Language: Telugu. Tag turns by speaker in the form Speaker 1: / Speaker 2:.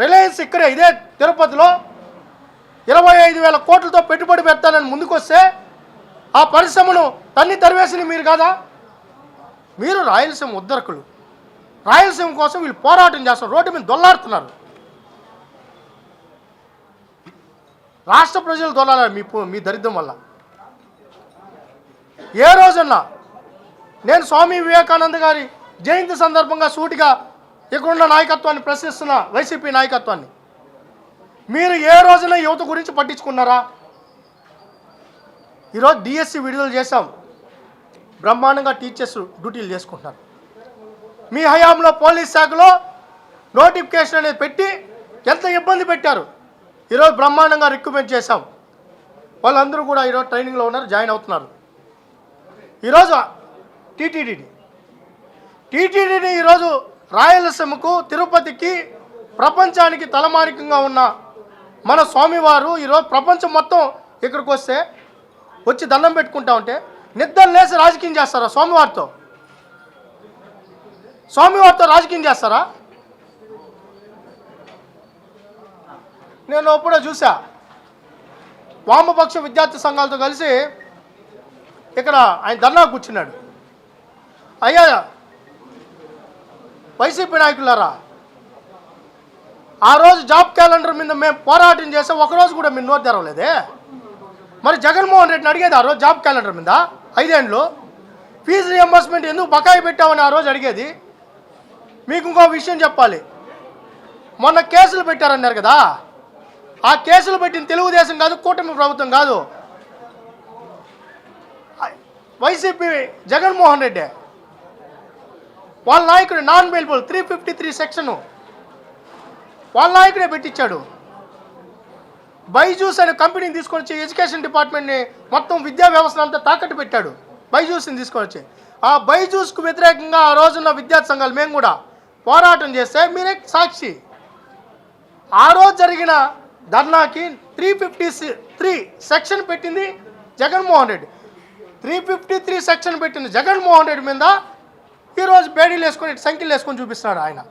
Speaker 1: రిలయన్స్ ఇక్కడే ఇదే తిరుపతిలో 25,000 కోట్లతో పెట్టుబడి పెడతానని ముందుకొస్తే ఆ పరిశ్రమను తరివేసింది మీరు కాదా? మీరు రాయలసీమ ఉద్ధరకులు. రాయలసీమ కోసం వీళ్ళు పోరాటం చేస్తారు, రోడ్డు మీద దొల్లాడుతున్నారు. రాష్ట్ర ప్రజలు దొల్లాలి మీ దరిద్రం వల్ల. ఏ రోజన్నా నేను స్వామి వివేకానంద గారి జయంతి సందర్భంగా సూటిగా ఇక్కడున్న నాయకత్వాన్ని ప్రశ్నిస్తున్న వైసీపీ నాయకత్వాన్ని, మీరు ఏ రోజున యువత గురించి పట్టించుకున్నారా? ఈరోజు డిఎస్సి విడుదల చేశాం, బ్రహ్మాండంగా టీచర్స్ డ్యూటీలు చేసుకుంటున్నారు. మీ హయాంలో పోలీస్ శాఖలో నోటిఫికేషన్ అనేది పెట్టి ఎంత ఇబ్బంది పెట్టారు. ఈరోజు బ్రహ్మాండంగా రిక్రూట్మెంట్ చేశాం, వాళ్ళందరూ కూడా ఈరోజు ట్రైనింగ్లో ఉన్నారు, జాయిన్ అవుతున్నారు. ఈరోజు టీటీడీని ఈరోజు రాయలసీమకు, తిరుపతికి, ప్రపంచానికి తలమానికంగా ఉన్న మన స్వామివారు ఈరోజు ప్రపంచం మొత్తం ఇక్కడికి వచ్చి దండం పెట్టుకుంటా ఉంటే నిద్ర లేసి రాజకీయం చేస్తారా? స్వామివారితో రాజకీయం చేస్తారా? నేను ఎప్పుడో చూసా, వామపక్ష విద్యార్థి సంఘాలతో కలిసి ఇక్కడ ఆయన ధర్నా కూర్చున్నాడు. అయ్యా వైసీపీ నాయకులారా, ఆ రోజు జాబ్ క్యాలెండర్ మీద మేము పోరాటం చేస్తే ఒకరోజు కూడా మీరు నోరు తెరవలేదే. మరి జగన్మోహన్ రెడ్డిని అడిగేది ఆ రోజు జాబ్ క్యాలెండర్ మీద 5 ఏళ్ళు ఫీజు రియంబర్స్మెంట్ ఎందుకు బకాయి పెట్టామని ఆ రోజు అడిగేది. మీకు ఇంకో విషయం చెప్పాలి, మొన్న కేసులు పెట్టారన్నారు కదా, ఆ కేసులు పెట్టిన తెలుగుదేశం కాదు, కూటమి ప్రభుత్వం కాదు, వైసీపీ జగన్మోహన్ రెడ్డి. వాళ్ళ నాయకుడు నాన్ బెయిలబుల్ 353 సెక్షన్ వాళ్ళ నాయకుడే పెట్టించాడు. బైజూస్ అనే కంపెనీని తీసుకొని వచ్చి ఎడ్యుకేషన్ డిపార్ట్మెంట్ని మొత్తం విద్యా వ్యవస్థ అంతా తాకట్టు పెట్టాడు. బైజూస్ని తీసుకొని వచ్చి ఆ బైజూస్కు వ్యతిరేకంగా ఆ రోజున్న విద్యార్థి సంఘాలు మేము కూడా పోరాటం చేస్తే మీరే సాక్షి. ఆ రోజు జరిగిన ధర్నాకి 353 సెక్షన్ పెట్టింది జగన్మోహన్ రెడ్డి. 353 సెక్షన్ పెట్టింది జగన్మోహన్ రెడ్డి మీద ఈరోజు బేడీలు వేసుకొని సంఖ్యలు వేసుకొని చూపిస్తున్నాడు ఆయన.